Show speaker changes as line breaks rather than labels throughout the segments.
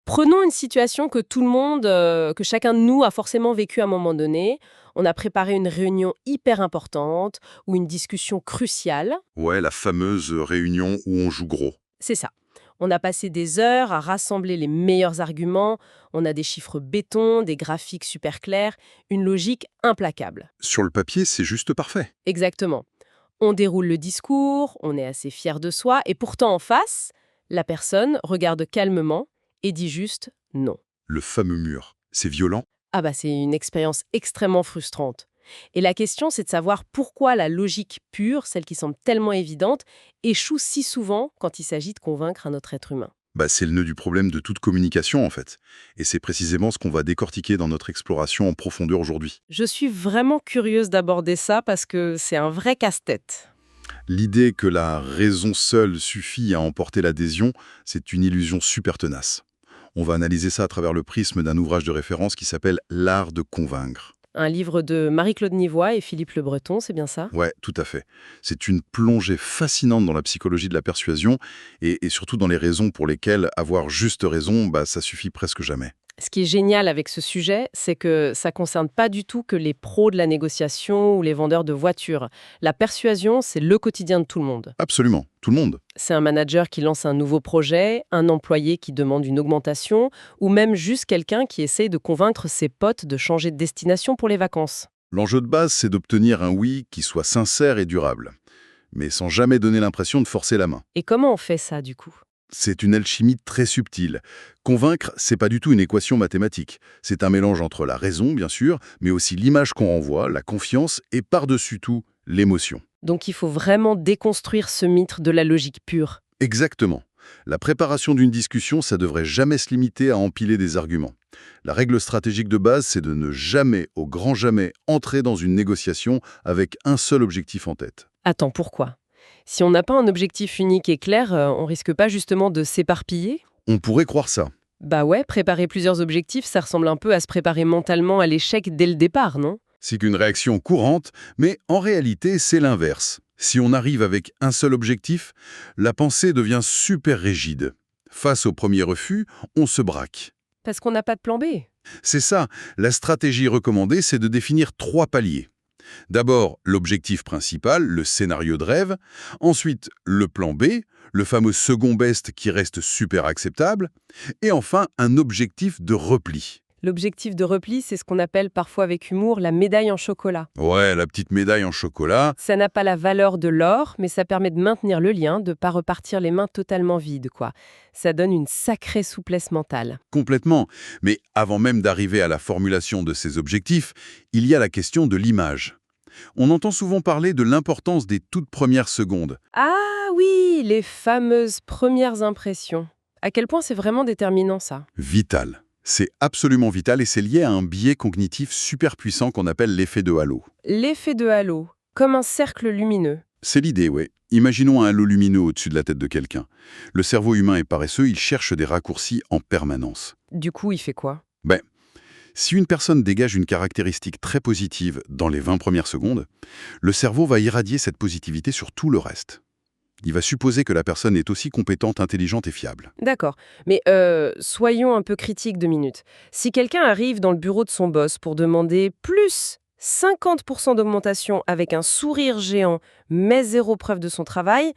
Prenons une situation que tout le monde, que chacun de nous a forcément vécu à un moment donné. On a préparé une réunion hyper importante ou une discussion cruciale.
Ouais, la fameuse réunion où on joue gros.
C'est ça. On a passé des heures à rassembler les meilleurs arguments. On a des chiffres béton, des graphiques super clairs, une logique implacable.
Sur le papier, c'est juste parfait.
Exactement. On déroule le discours, on est assez fier de soi, et pourtant en face, la personne regarde calmement et dit juste non.
Le fameux mur. C'est violent.
Ah bah c'est une expérience extrêmement frustrante. Et la question, c'est de savoir pourquoi la logique pure, celle qui semble tellement évidente, échoue si souvent quand il s'agit de convaincre un autre être humain.
C'est le nœud du problème de toute communication, en fait. Et c'est précisément ce qu'on va décortiquer dans notre exploration en profondeur aujourd'hui.
Je suis vraiment curieuse d'aborder ça parce que c'est un vrai casse-tête.
L'idée que la raison seule suffit à emporter l'adhésion, c'est une illusion super tenace. On va analyser ça à travers le prisme d'un ouvrage de référence qui s'appelle L'art de convaincre.
Un livre de Marie-Claude Nivois et Philippe Le Breton, c'est bien ça?
Ouais, tout à fait. C'est une plongée fascinante dans la psychologie de la persuasion et surtout dans les raisons pour lesquelles avoir juste raison, ça suffit presque jamais.
Ce qui est génial avec ce sujet, c'est que ça concerne pas du tout que les pros de la négociation ou les vendeurs de voitures. La persuasion, c'est le quotidien de tout le monde.
Absolument, tout le monde.
C'est un manager qui lance un nouveau projet, un employé qui demande une augmentation, ou même juste quelqu'un qui essaye de convaincre ses potes de changer de destination pour les vacances.
L'enjeu de base, c'est d'obtenir un oui qui soit sincère et durable, mais sans jamais donner l'impression de forcer la main.
Et comment on fait ça, du coup?
C'est une alchimie très subtile. Convaincre, c'est pas du tout une équation mathématique. C'est un mélange entre la raison, bien sûr, mais aussi l'image qu'on renvoie, la confiance et par-dessus tout, l'émotion.
Donc il faut vraiment déconstruire ce mythe de la logique pure.
Exactement. La préparation d'une discussion, ça devrait jamais se limiter à empiler des arguments. La règle stratégique de base, c'est de ne jamais, au grand jamais, entrer dans une négociation avec un seul objectif en tête.
Attends, pourquoi? Si on n'a pas un objectif unique et clair, on risque pas justement de s'éparpiller?
On pourrait croire ça.
Bah ouais, préparer plusieurs objectifs, ça ressemble un peu à se préparer mentalement à l'échec dès le départ, non?
C'est qu'une réaction courante, mais en réalité, c'est l'inverse. Si on arrive avec un seul objectif, la pensée devient super rigide. Face au premier refus, on se braque.
Parce qu'on n'a pas de plan B.
C'est ça, la stratégie recommandée, c'est de définir 3 paliers. D'abord, l'objectif principal, le scénario de rêve. Ensuite, le plan B, le fameux second best qui reste super acceptable. Et enfin, un objectif de repli.
L'objectif de repli, c'est ce qu'on appelle parfois avec humour la médaille en chocolat.
Ouais, la petite médaille en chocolat.
Ça n'a pas la valeur de l'or, mais ça permet de maintenir le lien, de ne pas repartir les mains totalement vides, quoi. Ça donne une sacrée souplesse mentale.
Complètement. Mais avant même d'arriver à la formulation de ces objectifs, il y a la question de l'image. On entend souvent parler de l'importance des toutes premières secondes.
Ah oui, les fameuses premières impressions. À quel point c'est vraiment déterminant, ça?
Vital. C'est absolument vital et c'est lié à un biais cognitif super puissant qu'on appelle l'effet de halo.
L'effet de halo, comme un cercle lumineux.
C'est l'idée, oui. Imaginons un halo lumineux au-dessus de la tête de quelqu'un. Le cerveau humain est paresseux, il cherche des raccourcis en permanence.
Du coup, il fait quoi?
Si une personne dégage une caractéristique très positive dans les 20 premières secondes, le cerveau va irradier cette positivité sur tout le reste. Il va supposer que la personne est aussi compétente, intelligente et fiable.
D'accord. Mais soyons un peu critiques 2 minutes. Si quelqu'un arrive dans le bureau de son boss pour demander plus 50% d'augmentation avec un sourire géant, mais zéro preuve de son travail,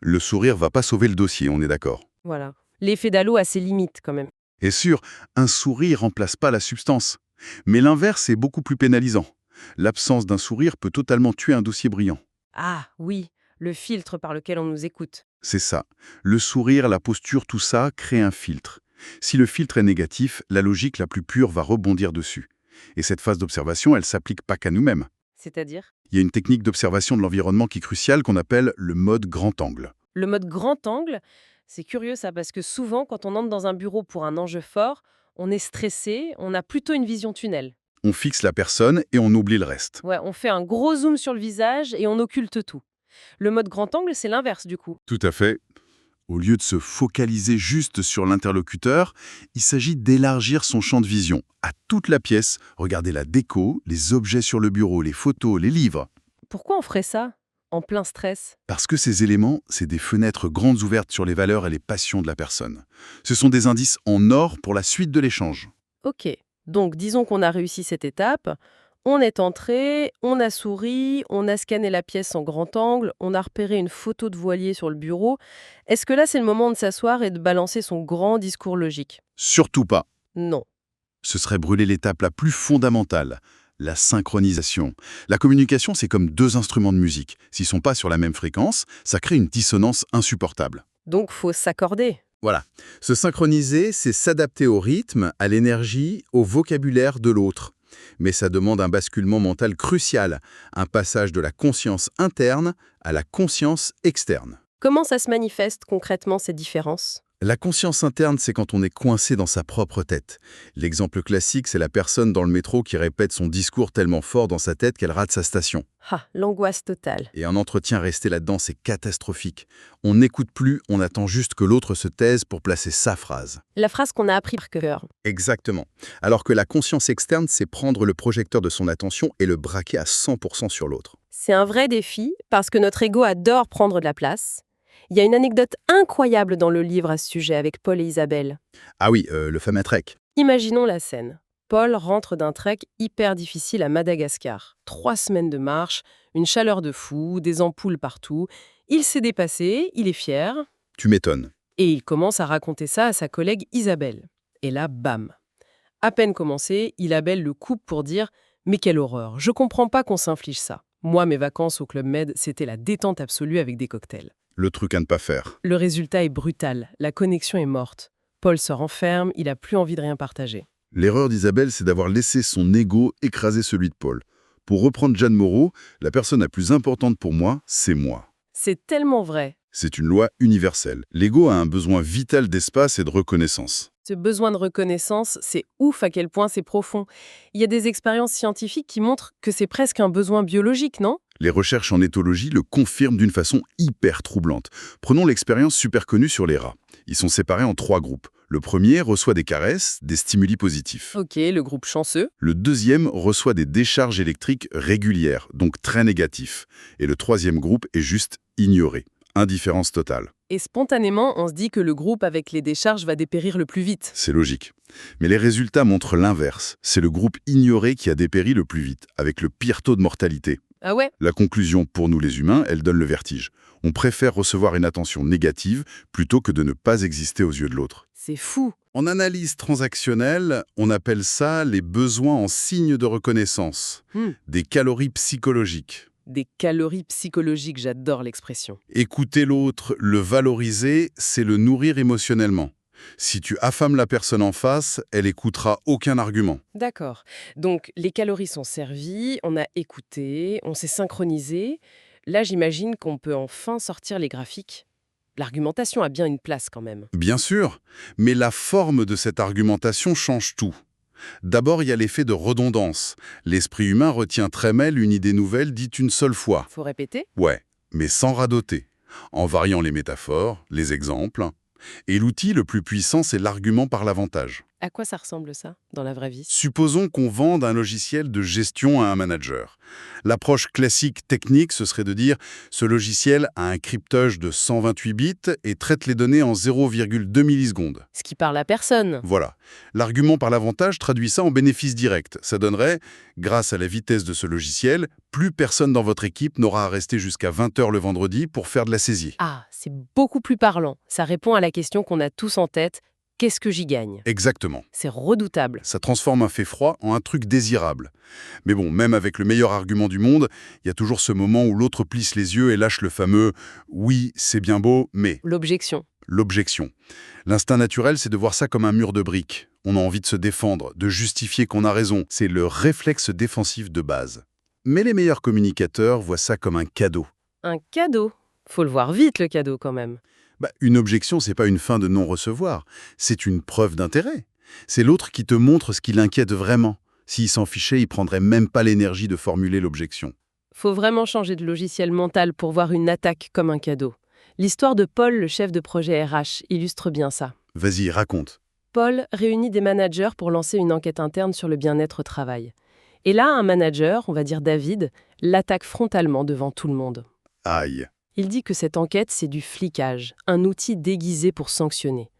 Le sourire va pas sauver le dossier, on est d'accord.
voilà. L'effet d'halo a ses limites quand même.
Et sûr, un sourire remplace pas la substance. Mais l'inverse est beaucoup plus pénalisant. L'absence d'un sourire peut totalement tuer un dossier brillant.
Ah oui, le filtre par lequel on nous écoute.
C'est ça. Le sourire, la posture, tout ça crée un filtre. Si le filtre est négatif, la logique la plus pure va rebondir dessus. Et cette phase d'observation, elle s'applique pas qu'à nous-mêmes.
C'est-à-dire?
Il y a une technique d'observation de l'environnement qui est cruciale qu'on appelle le mode grand angle.
Le mode grand angle, c'est curieux ça, parce que souvent, quand on entre dans un bureau pour un enjeu fort, on est stressé, on a plutôt une vision tunnel.
On fixe la personne et on oublie le reste.
Ouais, on fait un gros zoom sur le visage et on occulte tout. Le mode grand angle, c'est l'inverse du coup.
Tout à fait. Au lieu de se focaliser juste sur l'interlocuteur, il s'agit d'élargir son champ de vision à toute la pièce, regarder la déco, les objets sur le bureau, les photos, les livres.
Pourquoi on ferait ça? En plein stress?
Parce que ces éléments, c'est des fenêtres grandes ouvertes sur les valeurs et les passions de la personne. Ce sont des indices en or pour la suite de l'échange.
Ok. Donc, disons qu'on a réussi cette étape. On est entré, on a souri, on a scanné la pièce en grand angle, on a repéré une photo de voilier sur le bureau. Est-ce que là, c'est le moment de s'asseoir et de balancer son grand discours logique?
Surtout pas.
Non.
Ce serait brûler l'étape la plus fondamentale, la synchronisation. La communication, c'est comme deux instruments de musique. S'ils sont pas sur la même fréquence, ça crée une dissonance insupportable.
Donc, faut s'accorder.
Voilà. Se synchroniser, c'est s'adapter au rythme, à l'énergie, au vocabulaire de l'autre. Mais ça demande un basculement mental crucial, un passage de la conscience interne à la conscience externe.
Comment ça se manifeste concrètement, ces différences?
La conscience interne, c'est quand on est coincé dans sa propre tête. L'exemple classique, c'est la personne dans le métro qui répète son discours tellement fort dans sa tête qu'elle rate sa station.
Ah, l'angoisse totale.
Et un entretien resté là-dedans, c'est catastrophique. On n'écoute plus, on attend juste que l'autre se taise pour placer sa phrase.
La phrase qu'on a appris par cœur.
Exactement. Alors que la conscience externe, c'est prendre le projecteur de son attention et le braquer à 100% sur l'autre.
C'est un vrai défi parce que notre ego adore prendre de la place. Il y a une anecdote incroyable dans le livre à ce sujet avec Paul et Isabelle.
Ah oui, le fameux trek.
Imaginons la scène. Paul rentre d'un trek hyper difficile à Madagascar. 3 semaines de marche, une chaleur de fou, des ampoules partout. Il s'est dépassé, il est fier,
Tu m'étonnes.
et il commence à raconter ça à sa collègue Isabelle. Et là, bam. À peine commencé, Isabelle le coupe pour dire « Mais quelle horreur, je comprends pas qu'on s'inflige ça. Moi, mes vacances au Club Med, c'était la détente absolue avec des cocktails. »
Le truc à ne pas faire.
Le résultat est brutal, la connexion est morte. Paul se renferme, il a plus envie de rien partager.
L'erreur d'Isabelle, c'est d'avoir laissé son ego écraser celui de Paul. Pour reprendre Jeanne Moreau, la personne la plus importante pour moi, c'est moi.
C'est tellement vrai.
C'est une loi universelle. L'ego a un besoin vital d'espace et de reconnaissance.
Ce besoin de reconnaissance, c'est ouf à quel point c'est profond. Il y a des expériences scientifiques qui montrent que c'est presque un besoin biologique, non?
Les recherches en éthologie le confirment d'une façon hyper troublante. Prenons l'expérience super connue sur les rats. Ils sont séparés en 3 groupes. Le premier reçoit des caresses, des stimuli positifs.
Ok, le groupe chanceux.
Le deuxième reçoit des décharges électriques régulières, donc très négatifs. Et le troisième groupe est juste ignoré. Indifférence totale.
Et spontanément, on se dit que le groupe avec les décharges va dépérir le plus vite.
C'est logique. Mais les résultats montrent l'inverse. C'est le groupe ignoré qui a dépéri le plus vite, avec le pire taux de mortalité.
Ah ouais?
La conclusion, pour nous les humains, elle donne le vertige. On préfère recevoir une attention négative plutôt que de ne pas exister aux yeux de l'autre.
C'est fou.
En analyse transactionnelle, on appelle ça les besoins en signe de reconnaissance, des calories psychologiques.
Des calories psychologiques, j'adore l'expression.
Écouter l'autre, le valoriser, c'est le nourrir émotionnellement. Si tu affames la personne en face, elle écoutera aucun argument.
D'accord. Donc, les calories sont servies, on a écouté, on s'est synchronisé. Là, j'imagine qu'on peut enfin sortir les graphiques. L'argumentation a bien une place quand même.
Bien sûr, mais la forme de cette argumentation change tout. D'abord, il y a l'effet de redondance. L'esprit humain retient très mal une idée nouvelle dite une seule fois.
Faut répéter?
Ouais, mais sans radoter, en variant les métaphores, les exemples. Et l'outil le plus puissant, c'est l'argument par l'avantage.
À quoi ça ressemble ça, dans la vraie vie?
Supposons qu'on vende un logiciel de gestion à un manager. L'approche classique technique, ce serait de dire « ce logiciel a un cryptage de 128 bits et traite les données en 0,2 millisecondes ».
Ce qui parle à personne.
Voilà. L'argument par l'avantage traduit ça en bénéfice direct. Ça donnerait, grâce à la vitesse de ce logiciel, plus personne dans votre équipe n'aura à rester jusqu'à 20 h le vendredi pour faire de la saisie.
Ah, c'est beaucoup plus parlant. Ça répond à la question qu'on a tous en tête. Qu'est-ce que j'y gagne?
Exactement.
C'est redoutable.
Ça transforme un fait froid en un truc désirable. Mais bon, même avec le meilleur argument du monde, il y a toujours ce moment où l'autre plisse les yeux et lâche le fameux « oui, c'est bien beau, mais… »
L'objection.
L'objection. L'instinct naturel, c'est de voir ça comme un mur de briques. On a envie de se défendre, de justifier qu'on a raison. C'est le réflexe défensif de base. Mais les meilleurs communicateurs voient ça comme un cadeau.
Un cadeau. Faut le voir vite, le cadeau, quand même.
Une objection, c'est pas une fin de non-recevoir. C'est une preuve d'intérêt. C'est l'autre qui te montre ce qui l'inquiète vraiment. S'il s'en fichait, il prendrait même pas l'énergie de formuler l'objection.
Faut vraiment changer de logiciel mental pour voir une attaque comme un cadeau. L'histoire de Paul, le chef de projet RH, illustre bien ça.
Vas-y, raconte.
Paul réunit des managers pour lancer une enquête interne sur le bien-être au travail. Et là, un manager, on va dire David, l'attaque frontalement devant tout le monde.
Aïe.
Il dit que cette enquête, c'est du flicage, un outil déguisé pour sanctionner.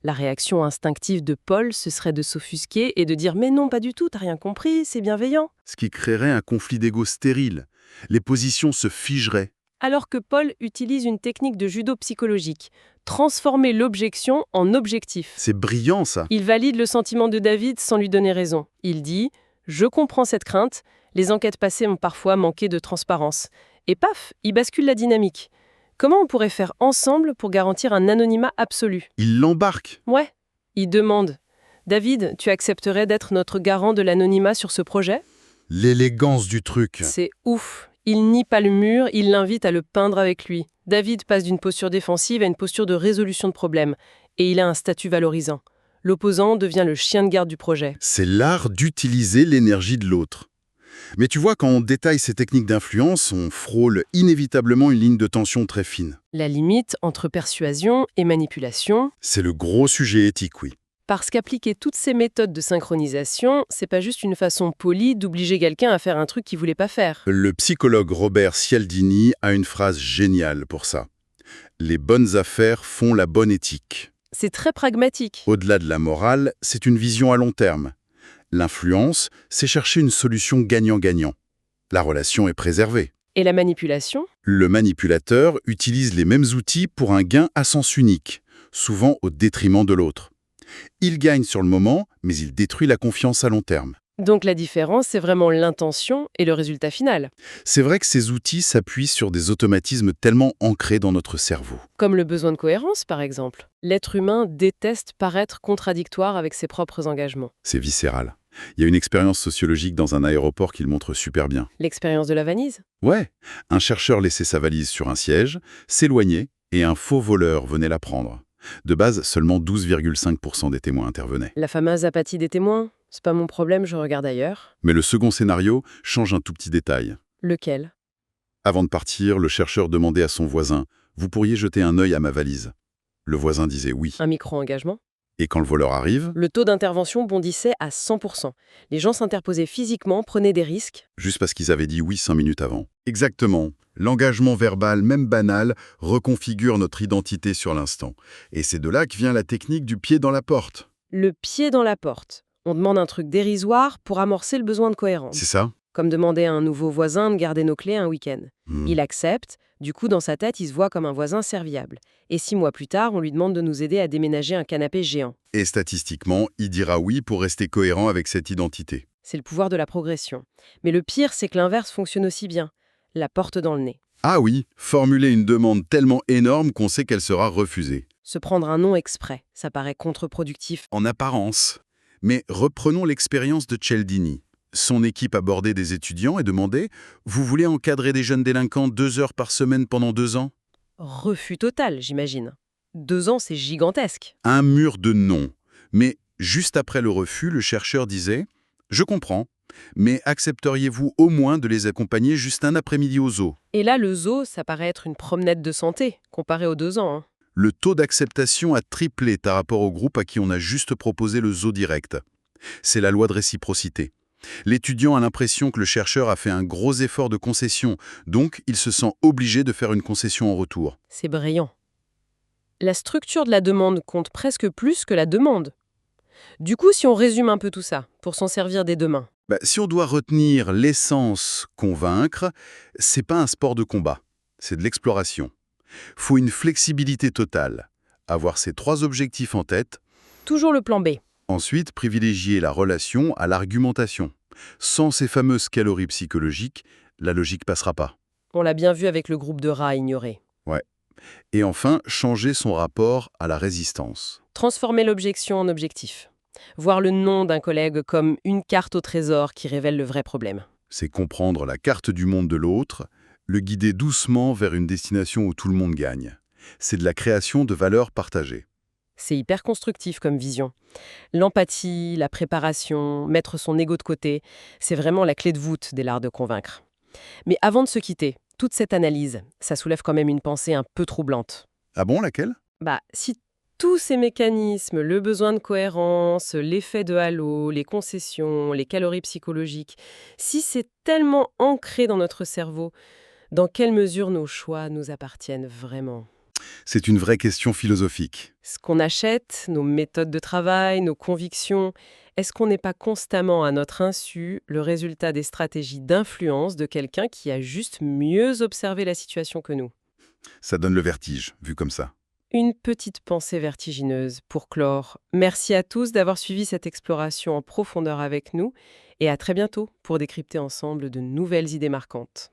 La réaction instinctive de Paul, ce serait de s'offusquer et de dire « Mais non, pas du tout, t'as rien compris, c'est bienveillant ».
Ce qui créerait un conflit d'ego stérile. Les positions se figeraient.
Alors que Paul utilise une technique de judo psychologique, transformer l'objection en objectif.
C'est brillant, ça.
Il valide le sentiment de David sans lui donner raison. Il dit « Je comprends cette crainte, les enquêtes passées ont parfois manqué de transparence. » Et paf, il bascule la dynamique. Comment on pourrait faire ensemble pour garantir un anonymat absolu?
Il l'embarque.
Ouais. Il demande « David, tu accepterais d'être notre garant de l'anonymat sur ce projet ?»
L'élégance du truc.
C'est ouf. Il nie pas le mur, il l'invite à le peindre avec lui. David passe d'une posture défensive à une posture de résolution de problème. Et il a un statut valorisant. L'opposant devient le chien de garde du projet.
C'est l'art d'utiliser l'énergie de l'autre. Mais tu vois, quand on détaille ces techniques d'influence, on frôle inévitablement une ligne de tension très fine.
La limite entre persuasion et manipulation,
C'est le gros sujet éthique, oui.
parce qu'appliquer toutes ces méthodes de synchronisation, c'est pas juste une façon polie d'obliger quelqu'un à faire un truc qu'il voulait pas faire.
Le psychologue Robert Cialdini a une phrase géniale pour ça. Les bonnes affaires font la bonne éthique.
C'est très pragmatique.
Au-delà de la morale, c'est une vision à long terme. L'influence, c'est chercher une solution gagnant-gagnant. La relation est préservée.
Et la manipulation?
Le manipulateur utilise les mêmes outils pour un gain à sens unique, souvent au détriment de l'autre. Il gagne sur le moment, mais il détruit la confiance à long terme.
Donc la différence, c'est vraiment l'intention et le résultat final.
C'est vrai que ces outils s'appuient sur des automatismes tellement ancrés dans notre cerveau.
Comme le besoin de cohérence, par exemple. L'être humain déteste paraître contradictoire avec ses propres engagements.
C'est viscéral. Il y a une expérience sociologique dans un aéroport qui le montre super bien.
L'expérience de la vanise?
Ouais, un chercheur laissait sa valise sur un siège, s'éloignait et un faux voleur venait la prendre. De base, seulement 12,5% des témoins intervenaient.
La fameuse apathie des témoins? C'est pas mon problème, je regarde ailleurs.
Mais le second scénario change un tout petit détail.
Lequel?
Avant de partir, le chercheur demandait à son voisin « Vous pourriez jeter un œil à ma valise ?» Le voisin disait oui.
Un micro-engagement?
Et quand le voleur arrive,
Le taux d'intervention bondissait à 100%. Les gens s'interposaient physiquement, prenaient des risques.
juste parce qu'ils avaient dit oui 5 minutes avant. Exactement. L'engagement verbal, même banal, reconfigure notre identité sur l'instant. Et c'est de là que vient la technique du pied dans la porte.
Le pied dans la porte. On demande un truc dérisoire pour amorcer le besoin de cohérence.
C'est ça?
Comme demander à un nouveau voisin de garder nos clés un week-end. Il accepte, du coup dans sa tête il se voit comme un voisin serviable. Et 6 mois plus tard, on lui demande de nous aider à déménager un canapé géant.
Et statistiquement, il dira oui pour rester cohérent avec cette identité.
C'est le pouvoir de la progression. Mais le pire, c'est que l'inverse fonctionne aussi bien. La porte dans le nez.
Ah oui, formuler une demande tellement énorme qu'on sait qu'elle sera refusée.
Se prendre un nom exprès, ça paraît contre-productif.
En apparence. Mais reprenons l'expérience de Cialdini. Son équipe abordait des étudiants et demandait « Vous voulez encadrer des jeunes délinquants 2 heures par semaine pendant 2 ans ?»
Refus total, j'imagine. 2 ans, c'est gigantesque.
Un mur de non. Mais juste après le refus, le chercheur disait « Je comprends, mais accepteriez-vous au moins de les accompagner juste un après-midi au zoo ?»
Et là, le zoo, ça paraît être une promenade de santé, comparé aux 2 ans.
Le taux d'acceptation a triplé par rapport au groupe à qui on a juste proposé le zoo direct. C'est la loi de réciprocité. L'étudiant a l'impression que le chercheur a fait un gros effort de concession, donc il se sent obligé de faire une concession en retour.
C'est brillant. La structure de la demande compte presque plus que la demande. Du coup, si on résume un peu tout ça, pour s'en servir dès demain.
Si on doit retenir l'essence convaincre, c'est pas un sport de combat, c'est de l'exploration. Faut une flexibilité totale, avoir ces 3 objectifs en tête.
Toujours le plan B.
Ensuite, privilégier la relation à l'argumentation. Sans ces fameuses calories psychologiques, la logique passera pas.
On l'a bien vu avec le groupe de rats ignorés.
Ouais. Et enfin, changer son rapport à la résistance.
Transformer l'objection en objectif. Voir le nom d'un collègue comme une carte au trésor qui révèle le vrai problème.
C'est comprendre la carte du monde de l'autre, le guider doucement vers une destination où tout le monde gagne. C'est de la création de valeurs partagées.
C'est hyper constructif comme vision. L'empathie, la préparation, mettre son ego de côté, c'est vraiment la clé de voûte de l'art de convaincre. Mais avant de se quitter, toute cette analyse, ça soulève quand même une pensée un peu troublante.
Ah bon, laquelle?
Si tous ces mécanismes, le besoin de cohérence, l'effet de halo, les concessions, les calories psychologiques, si c'est tellement ancré dans notre cerveau, Dans quelle mesure nos choix nous appartiennent vraiment?
C'est une vraie question philosophique.
Ce qu'on achète, nos méthodes de travail, nos convictions, est-ce qu'on n'est pas constamment à notre insu le résultat des stratégies d'influence de quelqu'un qui a juste mieux observé la situation que nous?
Ça donne le vertige, vu comme ça.
Une petite pensée vertigineuse pour clore. Merci à tous d'avoir suivi cette exploration en profondeur avec nous et à très bientôt pour décrypter ensemble de nouvelles idées marquantes.